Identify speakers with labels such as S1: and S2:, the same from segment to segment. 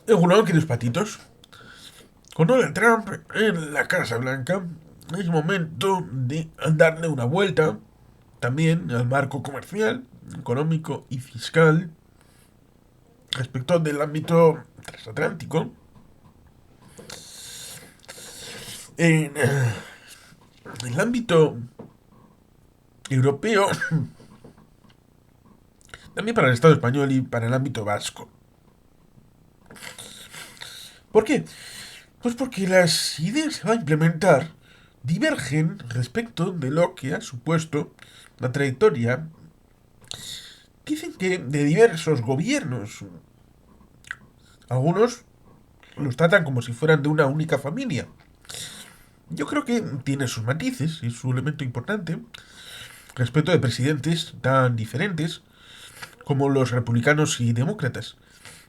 S1: Uno, queridos patitos, con Donald Trump en la Casa Blanca, es momento de darle una vuelta también al marco comercial, económico y fiscal respecto del ámbito transatlántico. En el ámbito europeo, también para el Estado español y para el ámbito vasco. ¿Por qué? Pues porque las ideas que va a implementar divergen respecto de lo que ha supuesto la trayectoria, dicen que de diversos gobiernos. Algunos los tratan como si fueran de una única familia. Yo creo que tiene sus matices y su elemento importante respecto de presidentes tan diferentes como los republicanos y demócratas.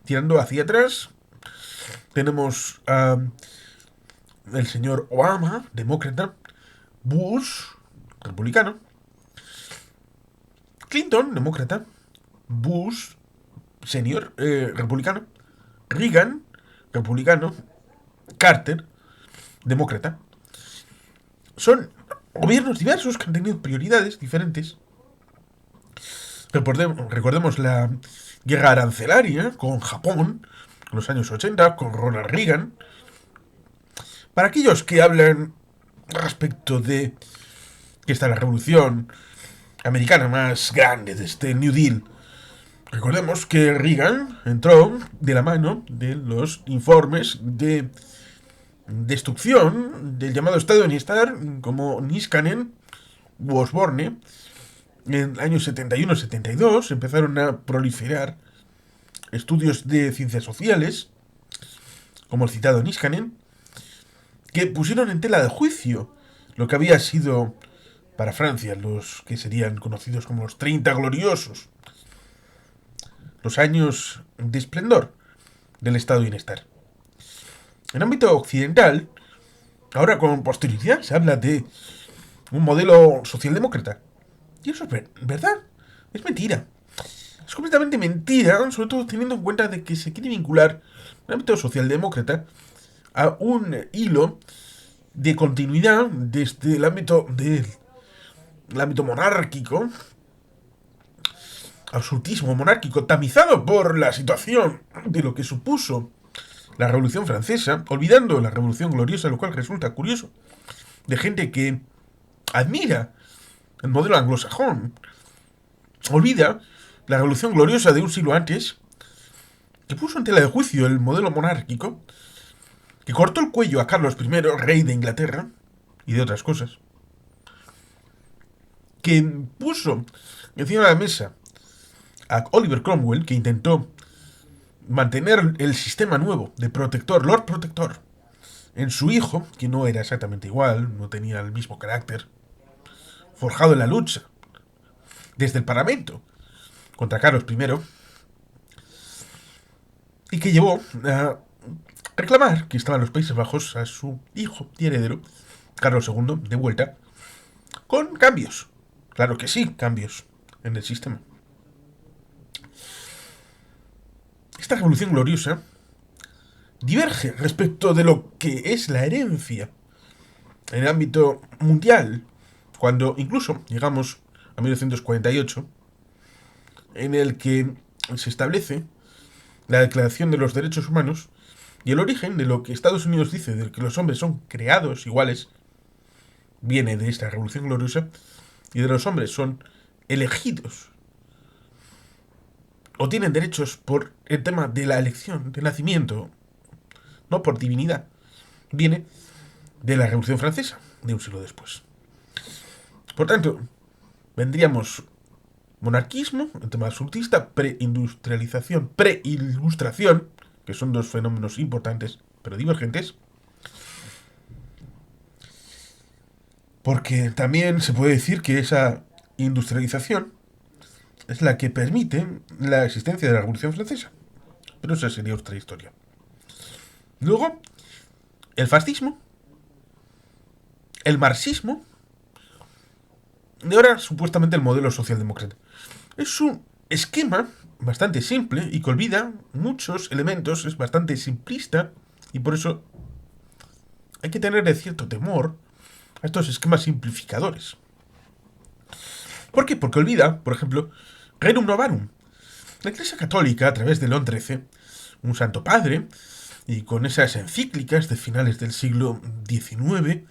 S1: Tirando hacia atrás, tenemos a el señor Obama, demócrata, Bush, republicano, Clinton, demócrata, Bush, senior, republicano, Reagan, republicano, Carter, demócrata. Son gobiernos diversos que han tenido prioridades diferentes. Recordemos la guerra arancelaria con Japón en los años 80, con Ronald Reagan. Para aquellos que hablan respecto de que esta es la revolución americana más grande de este New Deal, recordemos que Reagan entró de la mano de los informes de destrucción del llamado Estado de Bienestar, como Niskanen u Osborne. En el año 71-72 empezaron a proliferar estudios de ciencias sociales, como el citado Niskanen, que pusieron en tela de juicio lo que había sido para Francia los que serían conocidos como los 30 gloriosos, los años de esplendor del Estado de Bienestar. En ámbito occidental, ahora con posterioridad se habla de un modelo socialdemócrata. Y eso es verdad, es mentira. Es completamente mentira, sobre todo teniendo en cuenta de que se quiere vincular el ámbito socialdemócrata a un hilo de continuidad desde el ámbito monárquico, absolutismo monárquico, tamizado por la situación de lo que supuso la Revolución Francesa, olvidando la Revolución Gloriosa, lo cual resulta curioso, de gente que admira el modelo anglosajón, olvida la Revolución Gloriosa de un siglo antes, que puso en tela de juicio el modelo monárquico, que cortó el cuello a Carlos I, rey de Inglaterra, y de otras cosas, que puso encima de la mesa a Oliver Cromwell, que intentó mantener el sistema nuevo de protector, Lord Protector, en su hijo, que no era exactamente igual, no tenía el mismo carácter, forjado en la lucha, desde el Parlamento, contra Carlos I, y que llevó a reclamar que estaban los Países Bajos a su hijo y heredero, Carlos II, de vuelta, con cambios. Claro que sí, cambios en el sistema. Esta revolución gloriosa diverge respecto de lo que es la herencia en el ámbito mundial, cuando incluso llegamos a 1948, en el que se establece la Declaración de los Derechos Humanos y el origen de lo que Estados Unidos dice de que los hombres son creados iguales, viene de esta revolución gloriosa, y de los hombres son elegidos o tienen derechos por el tema de la elección, del nacimiento, no por divinidad, viene de la Revolución Francesa, de un siglo después. Por tanto, vendríamos monarquismo, el tema absolutista, preindustrialización, preilustración, que son dos fenómenos importantes pero divergentes, porque también se puede decir que esa industrialización es la que permite la existencia de la Revolución Francesa. Pero esa sería otra historia. Luego, el fascismo, el marxismo, y ahora supuestamente el modelo socialdemócrata. Es un esquema bastante simple y que olvida muchos elementos, es bastante simplista y por eso hay que tener cierto temor a estos esquemas simplificadores. ¿Por qué? Porque olvida, por ejemplo, Rerum Novarum. La Iglesia Católica, a través de León XIII, un santo padre, y con esas encíclicas de finales del siglo XIX,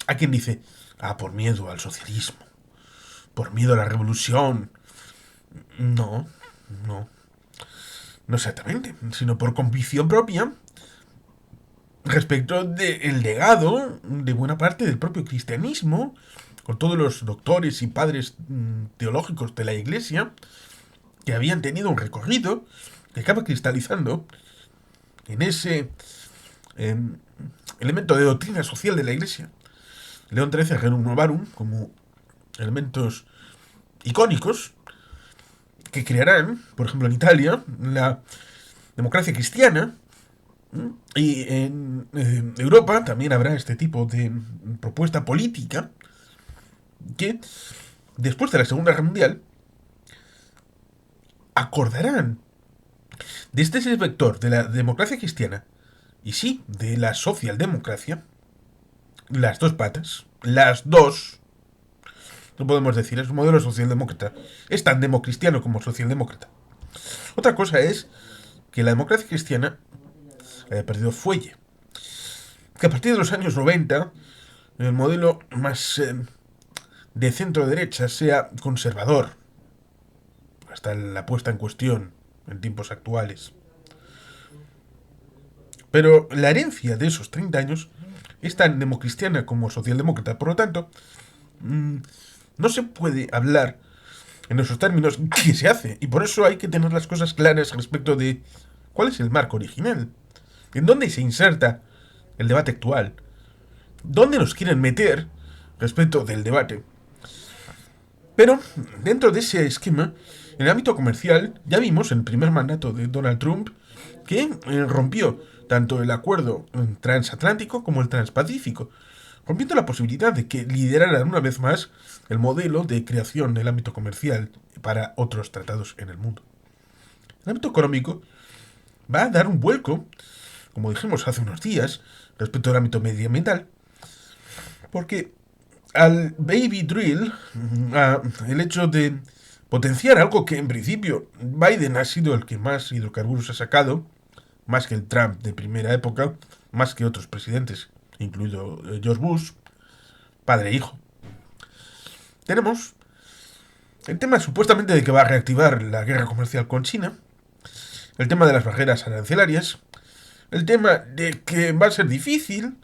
S1: a quien dice, por miedo al socialismo, por miedo a la revolución. No, no, no exactamente, sino por convicción propia respecto del legado de buena parte del propio cristianismo, con todos los doctores y padres teológicos de la Iglesia, que habían tenido un recorrido que acaba cristalizando en ese elemento de doctrina social de la Iglesia. León XIII, Rerum Novarum, como elementos icónicos que crearán, por ejemplo, en Italia, la democracia cristiana. Y en Europa también habrá este tipo de propuesta política que, después de la Segunda Guerra Mundial, acordarán desde ese vector de la democracia cristiana y sí, de la socialdemocracia, las dos patas, las dos, no podemos decir, es un modelo socialdemócrata, es tan democristiano como socialdemócrata. Otra cosa es que la democracia cristiana haya perdido fuelle. Que a partir de los años 90, el modelo más de centro-derecha sea conservador, hasta la puesta en cuestión en tiempos actuales. Pero la herencia de esos 30 años es tan democristiana como socialdemócrata. Por lo tanto, no se puede hablar en esos términos que se hace. Y por eso hay que tener las cosas claras respecto de cuál es el marco original. ¿En dónde se inserta el debate actual? ¿Dónde nos quieren meter respecto del debate? Pero, dentro de ese esquema, en el ámbito comercial, ya vimos en el primer mandato de Donald Trump que rompió tanto el acuerdo transatlántico como el transpacífico, rompiendo la posibilidad de que lideraran una vez más el modelo de creación del ámbito comercial para otros tratados en el mundo. El ámbito económico va a dar un vuelco, como dijimos hace unos días, respecto al ámbito medioambiental, porque al baby drill, el hecho de potenciar algo que en principio Biden ha sido el que más hidrocarburos ha sacado, más que el Trump de primera época, más que otros presidentes, incluido George Bush, padre e hijo. Tenemos el tema supuestamente de que va a reactivar la guerra comercial con China, el tema de las barreras arancelarias, el tema de que va a ser difícil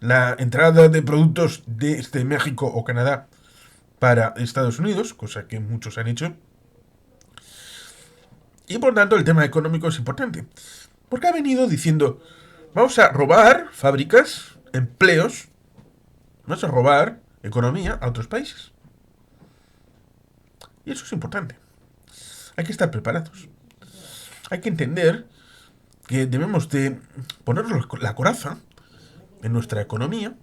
S1: la entrada de productos desde México o Canadá para Estados Unidos, cosa que muchos han hecho. Y por tanto el tema económico es importante, porque ha venido diciendo, vamos a robar fábricas, empleos, vamos a robar economía a otros países. Y eso es importante. Hay que estar preparados. Hay que entender que debemos de ponernos la coraza en nuestra economía,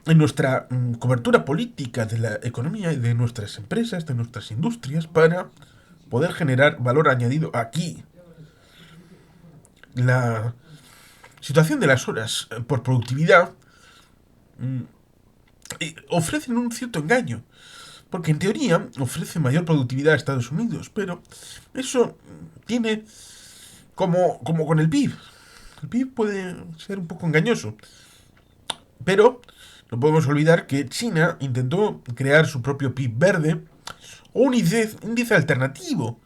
S1: en nuestra cobertura política de la economía y de nuestras empresas, de nuestras industrias, para poder generar valor añadido aquí. La situación de las horas por productividad ofrecen un cierto engaño, porque en teoría ofrece mayor productividad a Estados Unidos, pero eso tiene como con el PIB. El PIB puede ser un poco engañoso, pero no podemos olvidar que China intentó crear su propio PIB verde o un índice alternativo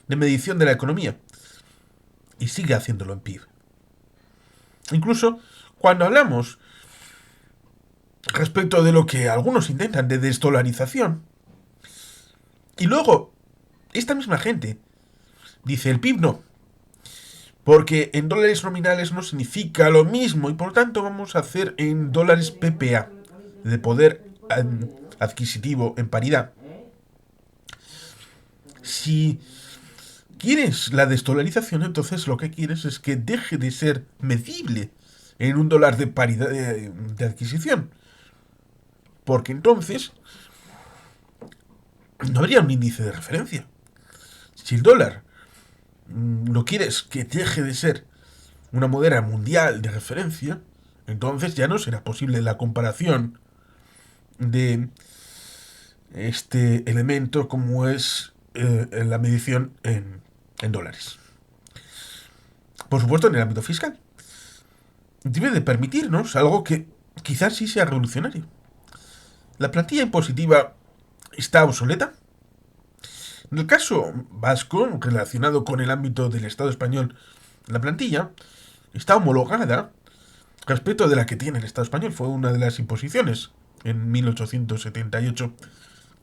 S1: de medición de la economía y sigue haciéndolo en PIB. Incluso cuando hablamos respecto de lo que algunos intentan de desdolarización, y luego esta misma gente dice el PIB no, porque en dólares nominales no significa lo mismo y por tanto vamos a hacer en dólares PPA, de poder adquisitivo en paridad. Si quieres la desdolarización, entonces lo que quieres es que deje de ser medible en un dólar de paridad de adquisición. Porque entonces no habría un índice de referencia. Si el dólar lo quieres que deje de ser una moneda mundial de referencia, entonces ya no será posible la comparación de este elemento como es la medición en dólares. Por supuesto, en el ámbito fiscal. Debe de permitirnos algo que quizás sí sea revolucionario. La plantilla impositiva está obsoleta. En el caso vasco, relacionado con el ámbito del Estado español, la plantilla está homologada respecto de la que tiene el Estado español. Fue una de las imposiciones en 1878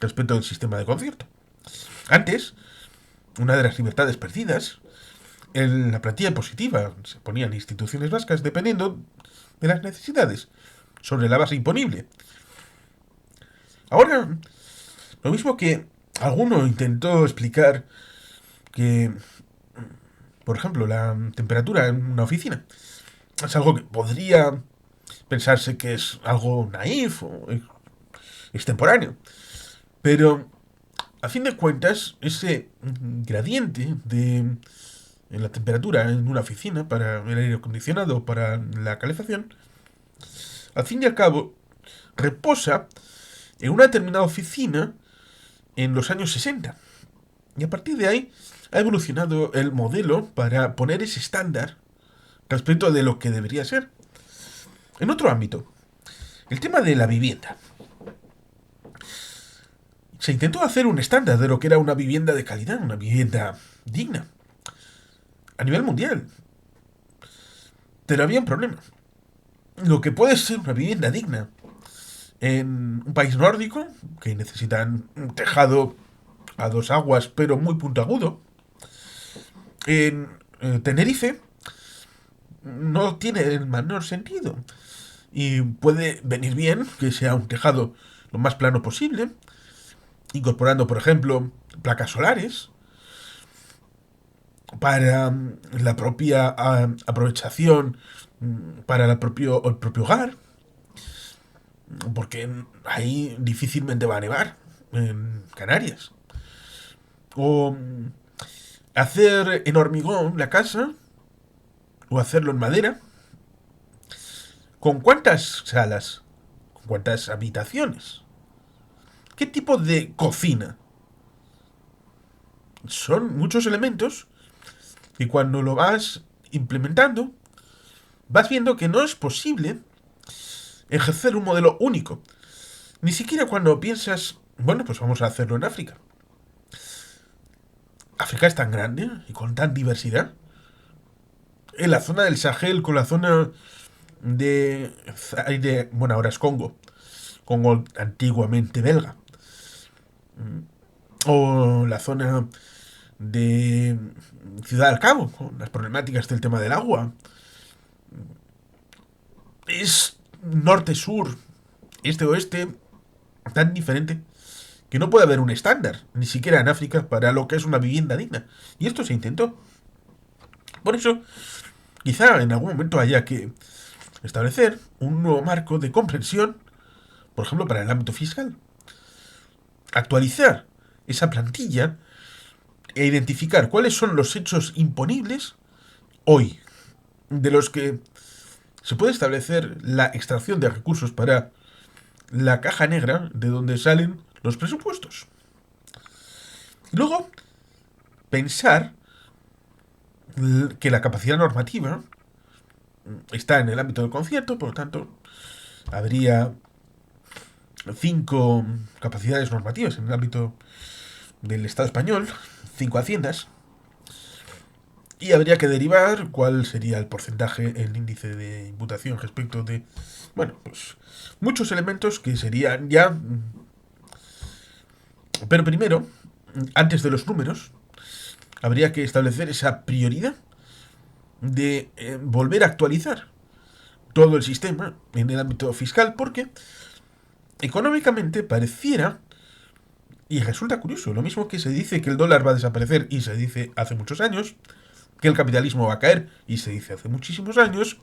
S1: respecto del sistema de concierto. Antes, una de las libertades perdidas, en la plantilla impositiva se ponían instituciones vascas dependiendo de las necesidades, sobre la base imponible. Ahora, lo mismo que alguno intentó explicar que, por ejemplo, la temperatura en una oficina es algo que podría pensarse que es algo naif o extemporáneo. Pero, a fin de cuentas, ese gradiente en la temperatura en una oficina para el aire acondicionado o para la calefacción, al fin y al cabo, reposa en una determinada oficina en los años 60. Y a partir de ahí ha evolucionado el modelo para poner ese estándar respecto de lo que debería ser. En otro ámbito, el tema de la vivienda. Se intentó hacer un estándar de lo que era una vivienda de calidad, una vivienda digna, a nivel mundial. Pero había un problema. Lo que puede ser una vivienda digna en un país nórdico, que necesitan un tejado a dos aguas, pero muy puntiagudo, en Tenerife, no tiene el menor sentido. Y puede venir bien que sea un tejado lo más plano posible, incorporando, por ejemplo, placas solares, para la propia aprovechación para el propio hogar, porque ahí difícilmente va a nevar en Canarias. O hacer en hormigón la casa, o hacerlo en madera. ¿Con cuántas salas? ¿Con cuántas habitaciones? ¿Qué tipo de cocina? Son muchos elementos y cuando lo vas implementando, vas viendo que no es posible ejercer un modelo único. Ni siquiera cuando piensas, bueno, pues vamos a hacerlo en África. África es tan grande y con tan diversidad. En la zona del Sahel, con la zona bueno, ahora es Congo antiguamente belga. O la zona de Ciudad del Cabo, con las problemáticas del tema del agua. Es norte-sur, este-oeste, tan diferente que no puede haber un estándar, ni siquiera en África, para lo que es una vivienda digna. Y esto se intentó. Por eso, quizá en algún momento haya que establecer un nuevo marco de comprensión, por ejemplo, para el ámbito fiscal. Actualizar esa plantilla e identificar cuáles son los hechos imponibles hoy, de los que se puede establecer la extracción de recursos para la caja negra de donde salen los presupuestos. Luego, pensar que la capacidad normativa está en el ámbito del concierto, por lo tanto, habría 5 capacidades normativas en el ámbito del Estado español, 5 haciendas, y habría que derivar cuál sería el porcentaje, el índice de imputación respecto de, bueno, pues muchos elementos que serían ya. Pero primero, antes de los números, habría que establecer esa prioridad de volver a actualizar todo el sistema en el ámbito fiscal, porque económicamente pareciera, y resulta curioso, lo mismo que se dice que el dólar va a desaparecer y se dice hace muchos años, que el capitalismo va a caer y se dice hace muchísimos años,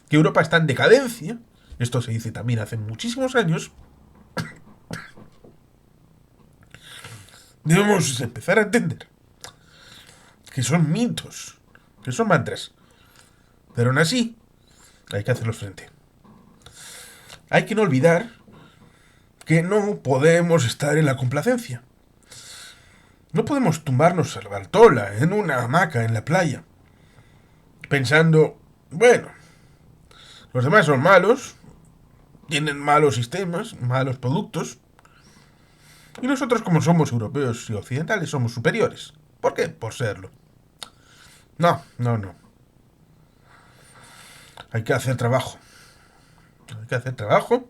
S1: que Europa está en decadencia, esto se dice también hace muchísimos años. Debemos empezar a entender que son mitos, que son mantras. Pero aún así, hay que hacerlos frente. Hay que no olvidar que no podemos estar en la complacencia. No podemos tumbarnos a la Bartola en una hamaca en la playa, pensando, bueno, los demás son malos, tienen malos sistemas, malos productos, y nosotros, como somos europeos y occidentales, somos superiores. ¿Por qué? Por serlo. No, no, no. Hay que hacer trabajo. Hay que hacer trabajo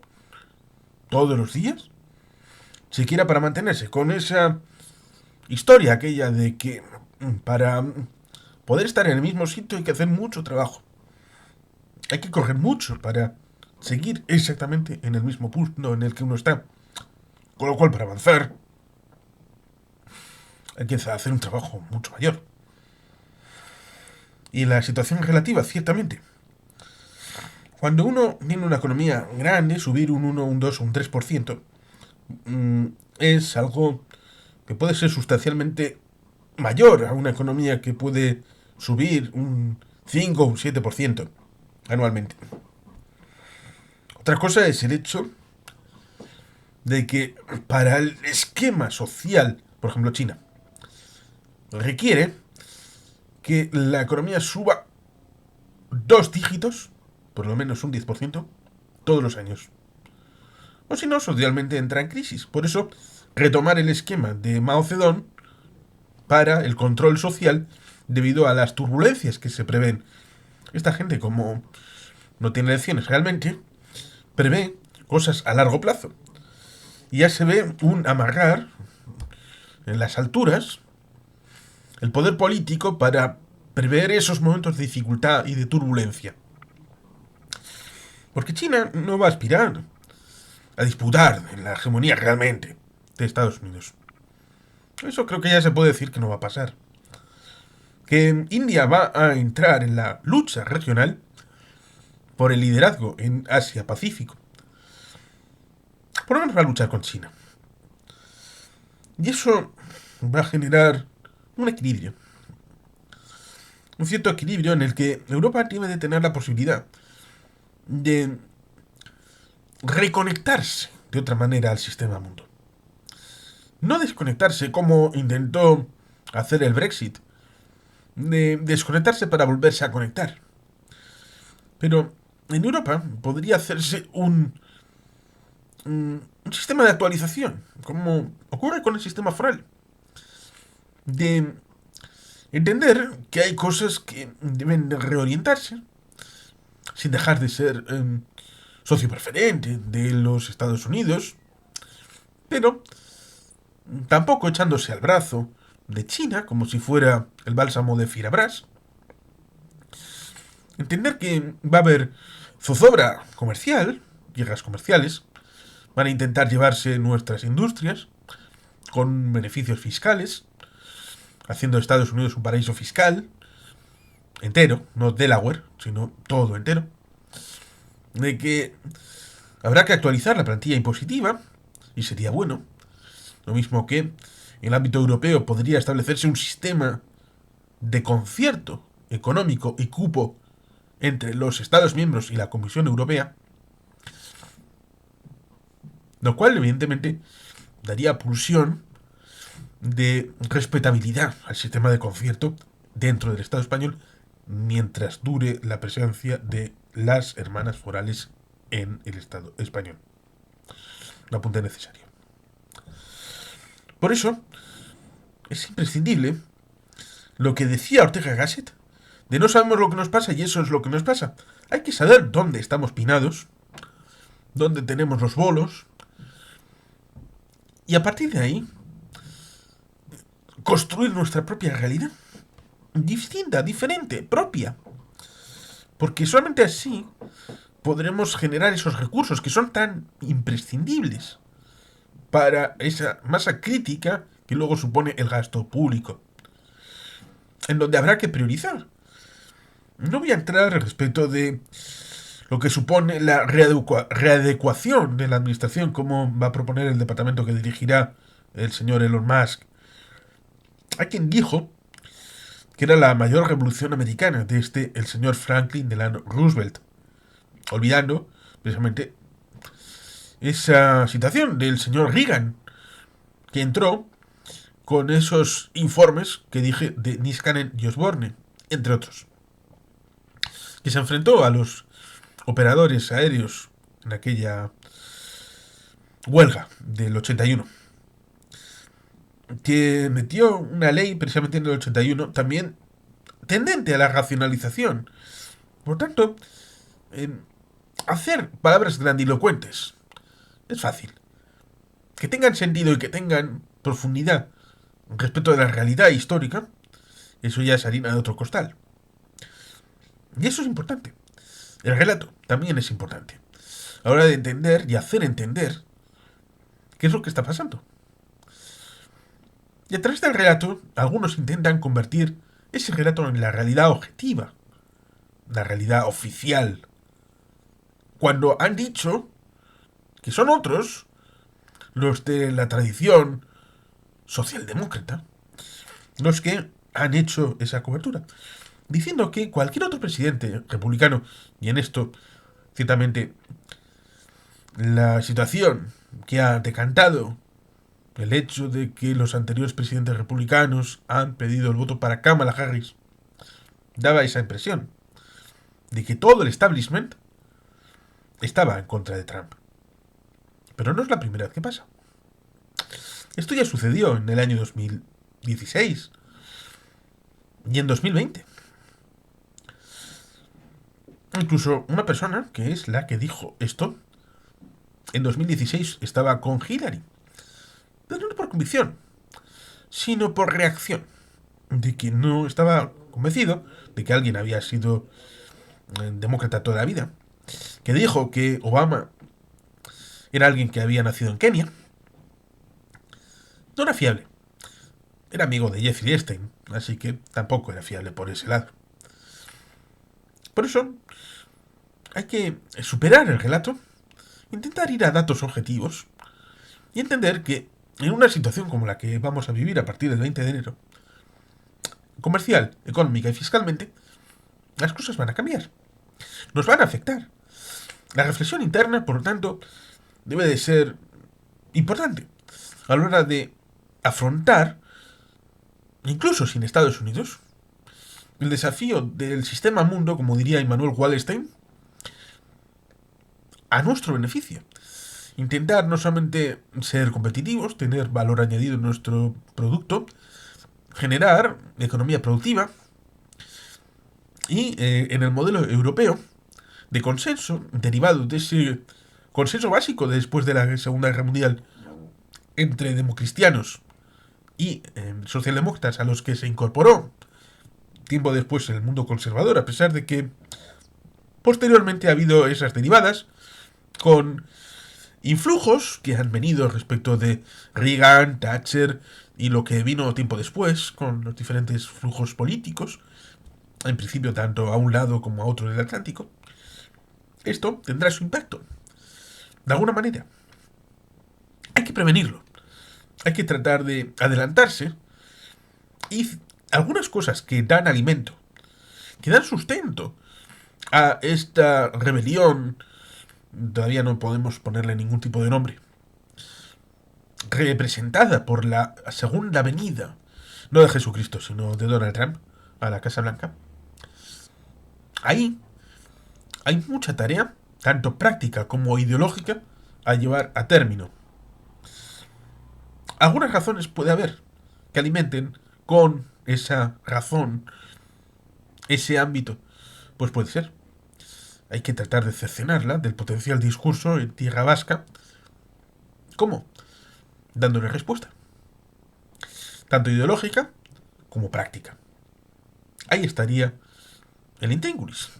S1: todos los días, siquiera para mantenerse con esa historia aquella de que para poder estar en el mismo sitio hay que hacer mucho trabajo. Hay que correr mucho para seguir exactamente en el mismo punto en el que uno está. Con lo cual, para avanzar, hay que hacer un trabajo mucho mayor. Y la situación es relativa, ciertamente. Cuando uno tiene una economía grande, subir un 1, un 2 o un 3% es algo que puede ser sustancialmente mayor a una economía que puede subir un 5 o un 7% anualmente. Otra cosa es el hecho de que para el esquema social, por ejemplo China, requiere que la economía suba 2 dígitos, por lo menos un 10%, todos los años. O si no, socialmente entra en crisis. Por eso, retomar el esquema de Mao Zedong para el control social debido a las turbulencias que se prevén. Esta gente, como no tiene elecciones realmente, prevé cosas a largo plazo. Y ya se ve un amarrar en las alturas el poder político para prever esos momentos de dificultad y de turbulencia. Porque China no va a aspirar a disputar en la hegemonía realmente de Estados Unidos. Eso creo que ya se puede decir que no va a pasar. Que India va a entrar en la lucha regional por el liderazgo en Asia-Pacífico. Por lo menos va a luchar con China. Y eso va a generar un equilibrio. Un cierto equilibrio en el que Europa debe de tener la posibilidad de reconectarse de otra manera al sistema mundo. No desconectarse como intentó hacer el Brexit, de desconectarse para volverse a conectar. Pero en Europa podría hacerse un sistema de actualización, como ocurre con el sistema foral, de entender que hay cosas que deben reorientarse sin dejar de ser socio preferente de los Estados Unidos, pero tampoco echándose al brazo de China como si fuera el bálsamo de Firabras. Entender que va a haber zozobra comercial, guerras comerciales, van a intentar llevarse nuestras industrias con beneficios fiscales, haciendo de Estados Unidos un paraíso fiscal entero, no Delaware, sino todo entero, de que habrá que actualizar la plantilla impositiva, y sería bueno. Lo mismo que en el ámbito europeo podría establecerse un sistema de concierto económico y cupo entre los Estados miembros y la Comisión Europea, lo cual evidentemente daría pulsión de respetabilidad al sistema de concierto dentro del Estado español mientras dure la presencia de las hermanas forales en el Estado español. Un apunte necesario. Por eso, es imprescindible lo que decía Ortega Gasset, de no sabemos lo que nos pasa y eso es lo que nos pasa. Hay que saber dónde estamos pinados, dónde tenemos los bolos, y a partir de ahí, construir nuestra propia realidad. Distinta, diferente, propia. Porque solamente así podremos generar esos recursos que son tan imprescindibles para esa masa crítica que luego supone el gasto público, en donde habrá que priorizar. No voy a entrar respecto de lo que supone la readecuación de la administración, como va a proponer el departamento que dirigirá el señor Elon Musk. Hay quien dijo que era la mayor revolución americana desde el señor Franklin Delano Roosevelt, olvidando precisamente esa situación del señor Reagan, que entró con esos informes que dije de Niskanen y Osborne, entre otros, que se enfrentó a los operadores aéreos en aquella huelga del 81, que metió una ley precisamente en el 81 también tendente a la racionalización. Por tanto, hacer palabras grandilocuentes es fácil. Que tengan sentido y que tengan profundidad respecto de la realidad histórica, eso ya es harina de otro costal. Y eso es importante. El relato también es importante. A la hora de entender y hacer entender qué es lo que está pasando. Y a través del relato, algunos intentan convertir ese relato en la realidad objetiva, la realidad oficial, cuando han dicho que son otros, los de la tradición socialdemócrata, los que han hecho esa cobertura, diciendo que cualquier otro presidente republicano, y en esto, ciertamente, la situación que ha decantado el hecho de que los anteriores presidentes republicanos han pedido el voto para Kamala Harris, daba esa impresión de que todo el establishment estaba en contra de Trump. Pero no es la primera vez que pasa. Esto ya sucedió en el año 2016 y en 2020. Incluso una persona, que es la que dijo esto, en 2016 estaba con Hillary. Pero no por convicción, sino por reacción. De que no estaba convencido de que alguien había sido demócrata toda la vida. Que dijo que Obama era alguien que había nacido en Kenia. No era fiable. Era amigo de Jeffrey Epstein, así que tampoco era fiable por ese lado. Por eso hay que superar el relato, intentar ir a datos objetivos y entender que en una situación como la que vamos a vivir a partir del 20 de enero, comercial, económica y fiscalmente, las cosas van a cambiar. Nos van a afectar. La reflexión interna, por lo tanto, debe de ser importante a la hora de afrontar, incluso sin Estados Unidos, el desafío del sistema mundo, como diría Immanuel Wallerstein, a nuestro beneficio. Intentar no solamente ser competitivos, tener valor añadido en nuestro producto, generar economía productiva y en el modelo europeo de consenso, derivado de ese consenso básico después de la Segunda Guerra Mundial entre democristianos y socialdemócratas, a los que se incorporó tiempo después en el mundo conservador, a pesar de que posteriormente ha habido esas derivadas con influjos que han venido respecto de Reagan, Thatcher y lo que vino tiempo después con los diferentes flujos políticos, en principio tanto a un lado como a otro del Atlántico. Esto tendrá su impacto. De alguna manera, hay que prevenirlo. Hay que tratar de adelantarse y algunas cosas que dan alimento, que dan sustento a esta rebelión, todavía no podemos ponerle ningún tipo de nombre, representada por la segunda venida, no de Jesucristo, sino de Donald Trump, a la Casa Blanca. Ahí hay mucha tarea, tanto práctica como ideológica, a llevar a término. Algunas razones puede haber que alimenten con esa razón ese ámbito. Pues puede ser. Hay que tratar de cercenarla del potencial discurso en tierra vasca. ¿Cómo? Dándole respuesta. Tanto ideológica como práctica. Ahí estaría el intríngulis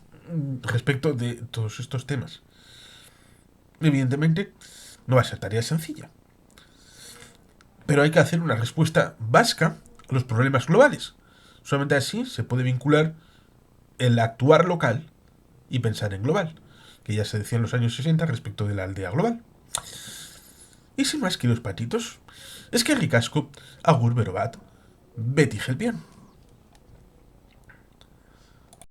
S1: respecto de todos estos temas. Evidentemente, no va a ser tarea sencilla. Pero hay que hacer una respuesta vasca a los problemas globales. Solamente así se puede vincular el actuar local y pensar en global, que ya se decía en los años 60 respecto de la aldea global. Y sin más que los patitos, es que ricasco, agur berobat, beti gelpian.